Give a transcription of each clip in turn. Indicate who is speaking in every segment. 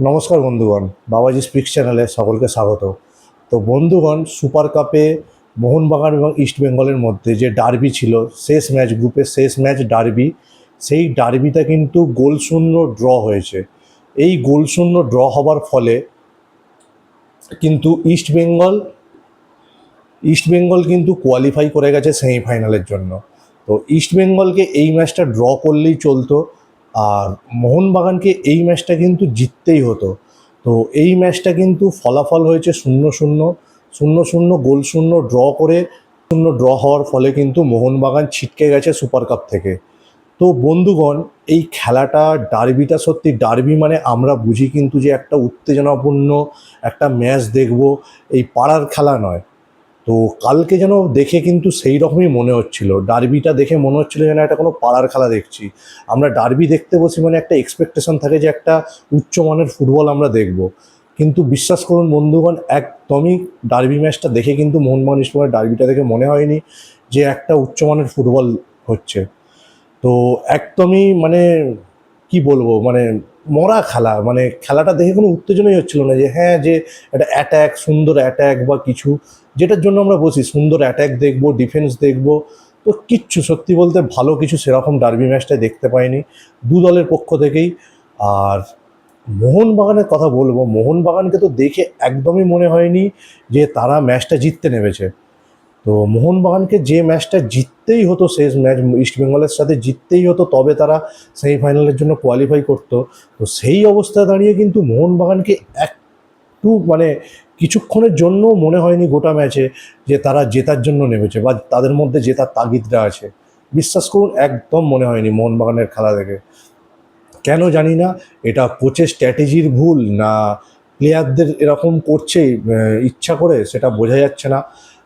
Speaker 1: নমস্কার বন্ধুগণ, বাবাজি স্পিক্স চ্যানেলে সকলকে স্বাগত। তো বন্ধুগণ, সুপার কাপে মোহনবাগান এবং ইস্টবেঙ্গলের মধ্যে যে ডার্বি ছিল, শেষ ম্যাচ, গ্রুপের শেষ ম্যাচ ডার্বি, সেই ডার্বিটা কিন্তু গোলশূন্য ড্র হয়েছে। এই গোলশূন্য ড্র হবার ফলে কিন্তু ইস্টবেঙ্গল কিন্তু কোয়ালিফাই করে গেছে সেমিফাইনালের জন্য। তো ইস্টবেঙ্গলকে এই ম্যাচটা ড্র করলেই চলতো, আর মোহনবাগানকে এই ম্যাচটা কিন্তু জিততেই হতো। তো এই ম্যাচটা কিন্তু ফলাফল হয়েছে 0-0, 0-0 গোল শূন্য ড্র করে, শূন্য ড্র হওয়ার ফলে কিন্তু মোহনবাগান ছিটকে গেছে সুপার কাপ থেকে। তো বন্ধুগণ, এই খেলাটা, ডার্বিটা, সত্যি ডার্বি মানে আমরা বুঝি কিন্তু যে একটা উত্তেজনাপূর্ণ একটা ম্যাচ দেখব, এই পাড়ার খেলা নয়। তো কালকে যেন দেখে কিন্তু সেই রকমই মনে হচ্ছিল, ডার্বিটা দেখে মনে হচ্ছিল যেন একটা কোনো পাড়ার খেলা দেখছি। আমরা ডার্বি দেখতে বসি মানে একটা এক্সপেকটেশন থাকে যে একটা উচ্চমানের ফুটবল আমরা দেখব, কিন্তু বিশ্বাস করুন বন্ধুগণ, একদমই ডার্বি ম্যাচটা দেখে কিন্তু মোহনবাগান ইস্টবেঙ্গল ডার্বিটা দেখে মনে হয়নি যে একটা উচ্চমানের ফুটবল হচ্ছে। তো একদমই মানে কি বলবো, মানে মরা খেলা, মানে খেলাটা দেখে কোনো উত্তেজনাই হচ্ছিল না যে হ্যাঁ, যে একটা অ্যাট্যাক, সুন্দর অ্যাট্যাক বা কিছু, যেটার জন্য আমরা বসি সুন্দর অ্যাট্যাক দেখবো, ডিফেন্স দেখবো। তো কিচ্ছু, সত্যি বলতে ভালো কিছু সেরকম ডার্বি ম্যাচটায় দেখতে পাইনি দু দলের পক্ষ থেকেই। আর মোহনবাগানের কথা বলবো, মোহনবাগানকে তো দেখে একদমই মনে হয়নি যে তারা ম্যাচটা জিততে নেমেছে। তো মোহনবাগানকে যে ম্যাচটা জিততেই হতো, শেষ ম্যাচ ইস্টবেঙ্গলের সাথে জিততেই হতো, তবে তারা সেমিফাইনালের জন্য কোয়ালিফাই করতো। তো সেই অবস্থায় দাঁড়িয়ে কিন্তু মোহনবাগানকে একটু মানে কিছুক্ষণের জন্য মনে হয়নি গোটা ম্যাচে যে তারা জেতার জন্য নেমেছে বা তাদের মধ্যে জেতার তাগিদটা আছে। বিশ্বাস করুন, একদম মনে হয়নি মোহনবাগানের খেলা দেখে। কেন জানি না, এটা কোচের স্ট্র্যাটেজির ভুল না প্লেয়ারদের এরকম করছে ইচ্ছা করে, সেটা বোঝা যাচ্ছে না।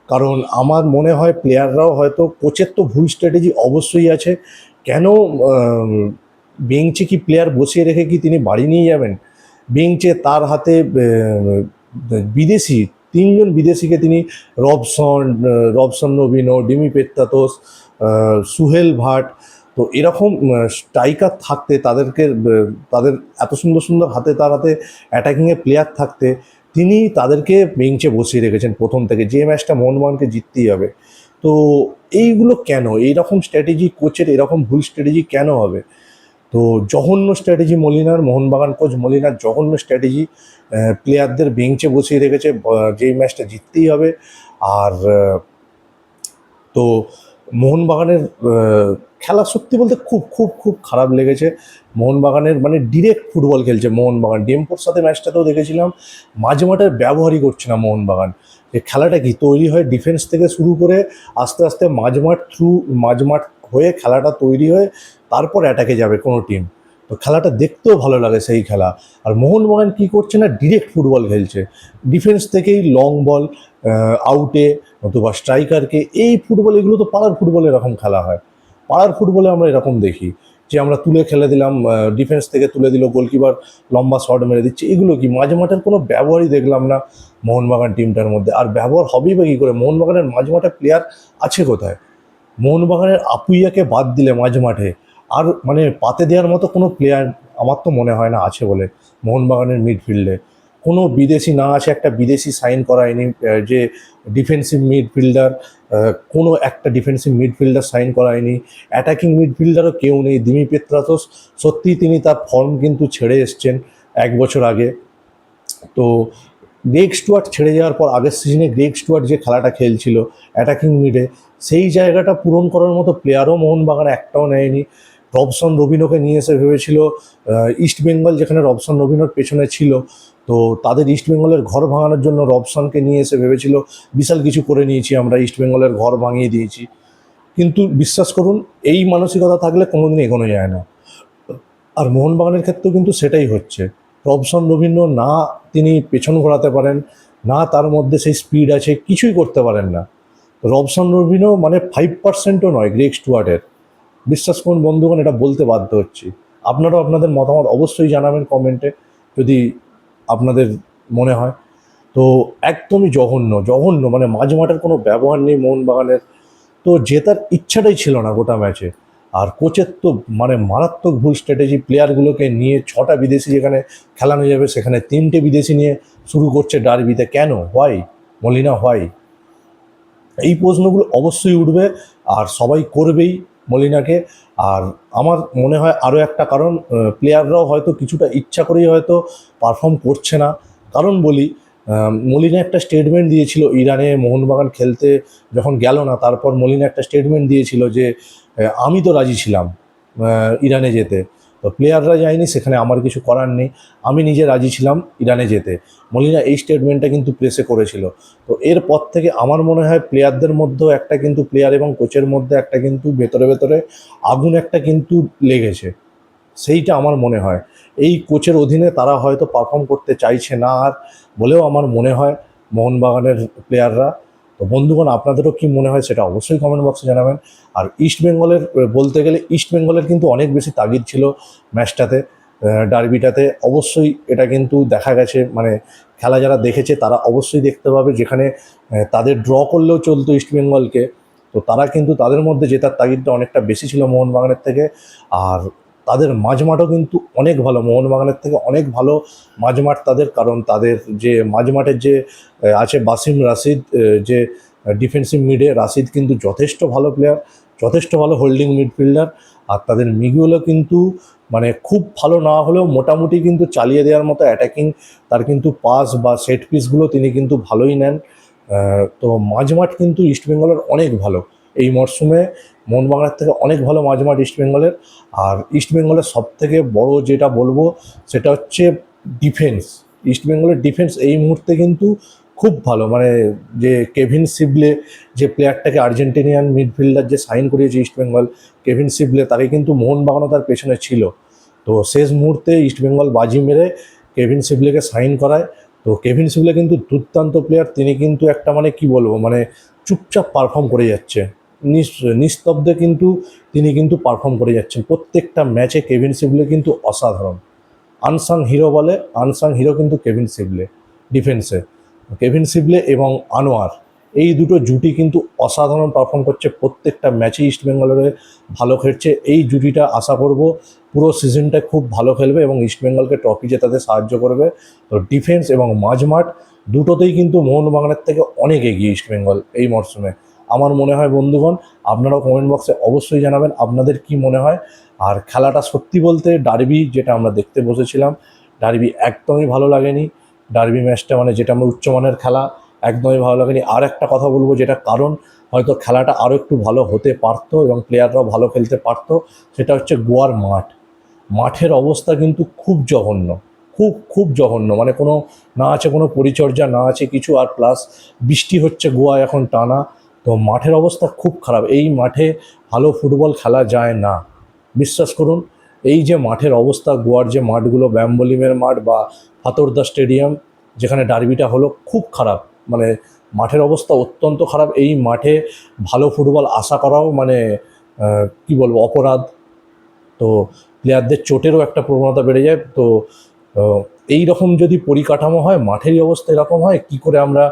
Speaker 1: কারণ আমার মনে হয় প্লেয়াররাও হয়তো, কোচের তো ভুল স্ট্র্যাটেজি অবশ্যই আছে। কেন বেঞ্চে কি প্লেয়ার বসিয়ে রেখে কি তিনি বাড়ি নিয়ে যাবেন? বেঞ্চে তার হাতে বিদেশি তিনজন বিদেশিকে তিনি, Robson Robinho, Dimi Petratos, Suhail Bhat, তো এরকম স্ট্রাইকার থাকতে তাদের এত সুন্দর সুন্দর হাতে, তার হাতে অ্যাটাকিংয়ে প্লেয়ার থাকতে তিনি তাদেরকে বেঞ্চে বসিয়ে রেখেছেন প্রথম থেকে, যে ম্যাচটা মোহনবাগানকে জিততেই হবে। তো এইগুলো কেন, এইরকম স্ট্র্যাটেজি কোচের, এরকম ভুল স্ট্র্যাটেজি কেন হবে? তো জঘন্য স্ট্র্যাটেজি মলিনার, মোহনবাগান কোচ মলিনার জঘন্য স্ট্র্যাটেজি, প্লেয়ারদের বেঞ্চে বসিয়ে রেখেছে যেই ম্যাচটা জিততেই হবে। আর তো মোহনবাগানের খেলা সত্যি বলতে খুব খুব খুব খারাপ লেগেছে। মোহনবাগানের মানে ডিরেক্ট ফুটবল খেলছে মোহনবাগান, ডেম্পোর সাথে ম্যাচটাতেও দেখেছিলাম, মাঝে মাঠের ব্যবহারই করছে না মোহনবাগান। যে খেলাটা কি তৈরি হয় ডিফেন্স থেকে শুরু করে আস্তে আস্তে মাঝমাঠ হয়ে খেলাটা তৈরি হয়ে তারপর অ্যাটাকে যাবে কোনো টিম। তো খেলাটা দেখতেও ভালো লাগে সেই খেলা। আর মোহনবাগান কী করছে না, ডিরেক্ট ফুটবল খেলছে, ডিফেন্স থেকেই লং বল, আউটে অথবা স্ট্রাইকারকে, এই ফুটবল, এগুলো তো পাড়ার ফুটবলে এরকম খেলা হয়। পাড়ার ফুটবলে আমরা এরকম দেখি যে আমরা তুলে খেলে দিলাম, ডিফেন্স থেকে তুলে দিল, গোলকিপার লম্বা শট মেরে দিচ্ছে, এগুলো কি মাঝ মাঠের কোনো ব্যবহারই দেখলাম না মোহনবাগান টিমটার মধ্যে। আর ব্যবহার হবেই বা কী করে, মোহনবাগানের মাঝ মাঠে প্লেয়ার আছে কোথায়? মোহনবাগানের আপুইয়াকে বাদ দিলে মাঝ মাঠে আর মানে পাতে দেওয়ার মতো কোনো প্লেয়ার আমার তো মনে হয় না আছে বলে। মোহনবাগানের মিডফিল্ডে কোনো বিদেশি না আছে, একটা বিদেশি সাইন করায়নি, যে ডিফেন্সিভ মিডফিল্ডার, কোনো একটা ডিফেন্সিভ মিডফিল্ডার সাইন করায়নি, অ্যাটাকিং মিডফিল্ডারও কেউ নেই। দিমি পেত্রাতোস সত্যিই তিনি তার ফর্ম কিন্তু ছেড়ে এসছেন এক বছর আগে। তো গ্রেগ স্টুয়ার্ট ছেড়ে যাওয়ার পর আগের সিজনে গ্রেগ স্টুয়ার্ট যে খেলাটা খেলছিল অ্যাটাকিং মিডে, সেই জায়গাটা পূরণ করার মতো প্লেয়ারও মোহনবাগান একটাও নেয়নি। রবসন রবিনোকে নিয়ে এসে ভেবেছিল, ইস্টবেঙ্গল যেখানে রবসন রবিনোর পেছনে ছিল, তো তাদের ইস্টবেঙ্গলের ঘর ভাঙানোর জন্য রবসনকে নিয়ে এসে ভেবেছিল বিশাল কিছু করে নিয়েছি আমরা, ইস্টবেঙ্গলের ঘর ভাঙিয়ে দিয়েছি। কিন্তু বিশ্বাস করুন, এই মানসিকতা থাকলে কোনোদিন এগোনো যায় না। আর মোহনবাগানের ক্ষেত্রেও কিন্তু সেটাই হচ্ছে। রবসন রবীন্দ্র না, তিনি পেছন ঘোরাতে পারেন না, তার মধ্যে সেই স্পিড আছে, কিছুই করতে পারেন না। রবসন রবীন্দ্র মানে 5%ও নয় গ্রেগ স্টুয়ার্টের। বিশ্বাস করুন বন্ধুগণ, এটা বলতে বাধ্য হচ্ছি। আপনারাও আপনাদের মতামত অবশ্যই জানাবেন কমেন্টে যদি আপনাদের মনে হয়। তো একদমই জঘন্য জঘন্য, মানে মাঝ মাঠের কোনো ব্যবহার নেই মোহনবাগানের। তো জেতার ইচ্ছাটাই ছিল না গোটা ম্যাচে। আর কোচের তো মানে মারাত্মক ভুল স্ট্র্যাটেজি, প্লেয়ারগুলোকে নিয়ে 6টা বিদেশি যেখানে খেলানো যাবে সেখানে 3টে বিদেশি নিয়ে শুরু করছে ডার্বিতে। কেন? Why Molina, why? এই প্রশ্নগুলো অবশ্যই উঠবে আর সবাই করবেই মলিনাকে। আর আমার মনে হয় আরও একটা কারণ, প্লেয়াররাও হয়তো কিছুটা ইচ্ছা করেই হয়তো পারফর্ম করছে না। কারণ বলি, মলিনা একটা স্টেটমেন্ট দিয়েছিল ইরানে মোহনবাগান খেলতে যখন গেল না, তারপর মলিনা একটা স্টেটমেন্ট দিয়েছিল যে আমি তো রাজি ছিলাম ইরানে যেতে, তো প্লেয়াররা যায়নি সেখানে আমার কিছু করার নেই, আমি নিজে রাজি ছিলাম ইরানে যেতে। মলিনা এই স্টেটমেন্টটা কিন্তু প্রেসে করেছিল। তো এরপর থেকে আমার মনে হয় প্লেয়ারদের মধ্যেও একটা কিন্তু, প্লেয়ার এবং কোচের মধ্যে একটা কিন্তু ভেতরে ভেতরে আগুন একটা কিন্তু লেগেছে, সেইটা আমার মনে হয়। এই কোচের অধীনে তারা হয়তো পারফর্ম করতে চাইছে না আর, বলেও আমার মনে হয় মোহনবাগানের প্লেয়াররা। তো বন্ধুগণ, আপনাদেরও কি মনে হয় সেটা অবশ্যই কমেন্ট বক্সে জানাবেন। আর ইস্টবেঙ্গলের বলতে গেলে ইস্টবেঙ্গলের কিন্তু অনেক বেশি তাগিদ ছিল ম্যাচটাতে, ডার্বিটাতে। অবশ্যই এটা কিন্তু দেখা গেছে, মানে খেলা যারা দেখেছে তারা অবশ্যই দেখতে পাবে, যেখানে তাদের ড্র করলেও চলতো ইস্টবেঙ্গলকে, তো তারা কিন্তু তাদের মধ্যে জেতার তাগিদটা অনেকটা বেশি ছিল মোহনবাগানের থেকে। আর তাদের মাঝমাঠও কিন্তু অনেক ভালো, মোহনবাগানের থেকে অনেক ভালো মাঝমাঠ তাদের। কারণ তাদের যে মাঝমাঠের যে আছে বাসিম রাশিদ, যে ডিফেন্সিভ মিডে রাশিদ কিন্তু যথেষ্ট ভালো প্লেয়ার, যথেষ্ট ভালো হোল্ডিং মিডফিল্ডার। আর তাদের মিগুলো কিন্তু মানে খুব ভালো না হলেও মোটামুটি কিন্তু চালিয়ে দেওয়ার মতো অ্যাটাকিং, তার কিন্তু পাস বা সেট পিসগুলো তিনি কিন্তু ভালোই নেন। তো মাঝমাঠ কিন্তু ইস্টবেঙ্গলের অনেক ভালো এই মরশুমে, মোহনবাগানের থেকে অনেক ভালো মাঝমাঠ ইস্টবেঙ্গলের। আর ইস্টবেঙ্গলের সবথেকে বড় যেটা বলবো সেটা হচ্ছে ডিফেন্স। ইস্টবেঙ্গলের ডিফেন্স এই মুহূর্তে কিন্তু খুব ভালো, মানে যে কেভিন সিবলে, যে প্লেয়ারটাকে আর্জেন্টিনিয়ান মিডফিল্ডার যে সাইন করিয়েছে ইস্টবেঙ্গল, কেভিন সিবলে, তাকে কিন্তু মোহনবাগানও তার পেছনে ছিল। তো শেষ মুহূর্তে ইস্টবেঙ্গল বাজি মেরে কেভিন সিবলেকে সাইন করায়। তো কেভিন সিবলে কিন্তু দুর্দান্ত প্লেয়ার, তিনি কিন্তু একটা মানে কি বলবো, মানে চুপচাপ পারফর্ম করে যাচ্ছে, নিস্তব্ধে কিন্তু তিনি কিন্তু পারফর্ম করে যাচ্ছেন প্রত্যেকটা ম্যাচে। কেভিন সিবলে কিন্তু অসাধারণ, আনসাং হিরো বলে, আনসাং হিরো কিন্তু কেভিন সিবলে ডিফেন্সে। কেভিন সিবলে এবং আনোয়ার, এই দুটো জুটি কিন্তু অসাধারণ পারফর্ম করছে প্রত্যেকটা ম্যাচে, ইস্টবেঙ্গলের ভালো খেলছে এই জুটিটা। আশা করব পুরো সিজনটা খুব ভালো খেলবে এবং ইস্টবেঙ্গলকে ট্রফি জেতাতে সাহায্য করবে। তো ডিফেন্স এবং মাঝমাঠ দুটোতেই কিন্তু মোহনবাগানের থেকে অনেক এগিয়ে ইস্টবেঙ্গল এই মরশুমে আমার মনে হয়। বন্ধুগণ, আপনারাও কমেন্ট বক্সে অবশ্যই জানাবেন আপনাদের কি মনে হয়। আর খেলাটা সত্যি বলতে ডার্বি যেটা আমরা দেখতে বসেছিলাম, ডার্বি একদমই ভালো লাগেনি। ডার্বি ম্যাচটা মানে যেটা আমরা উচ্চমানের খেলা, একদমই ভালো লাগেনি। আর একটা কথা বলবো, যেটা কারণ হয়তো খেলাটা আরও একটু ভালো হতে পারতো এবং প্লেয়াররাও ভালো খেলতে পারতো, সেটা হচ্ছে গোয়ার মাঠ। মাঠের অবস্থা কিন্তু খুব জঘন্য, খুব খুব জঘন্য, মানে কোনো না আছে কোনো পরিচর্যা, না আছে কিছু। আর প্লাস বৃষ্টি হচ্ছে গোয়া এখন টানা, তো মাঠের অবস্থা খুব খারাপ। এই মাঠে ভালো ফুটবল খেলা যায় না, বিশ্বাস করুন। এই যে মাঠের অবস্থা, গোয়ার যে মাঠগুলো, ব্যাম্বলিমের মাঠ বা ফাতোরদা স্টেডিয়াম যেখানে ডার্বিটা হলো, খুব খারাপ, মানে মাঠের অবস্থা অত্যন্ত খারাপ। এই মাঠে ভালো ফুটবল আশা করাও মানে কি বলবো, অপরাধ। তো প্লেয়ারদের চোটেরও একটা প্রবণতা বেড়ে যায়। তো এই রকম যদি পরিকাঠামো হয়, মাঠেরই অবস্থা এরকম হয়, কি করে আমরা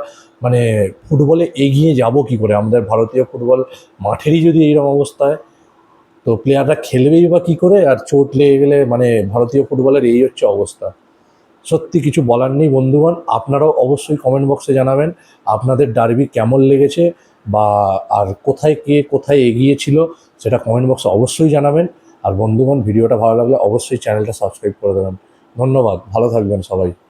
Speaker 1: মানে ফুটবলে এগিয়ে যাব কি করে? আমাদের ভারতীয় ফুটবল মাঠেরই যদি এইরকম অবস্থা হয়, তো প্লেয়াররা খেলবেই বা কী করে? আর চোট লেগে গেলে মানে ভারতীয় ফুটবলের এই হচ্ছে অবস্থা। সত্যি কিছু বলার নেই বন্ধুগণ। আপনারাও অবশ্যই কমেন্ট বক্সে জানাবেন আপনাদের ডার্বি কেমন লেগেছে, বা আর কোথায় কে কোথায় এগিয়েছিল সেটা কমেন্ট বক্সে অবশ্যই জানাবেন। আর বন্ধুগণ, ভিডিওটা ভালো লাগলে অবশ্যই চ্যানেলটা সাবস্ক্রাইব করে দেবেন। ধন্যবাদ, ভালো থাকবেন সবাই।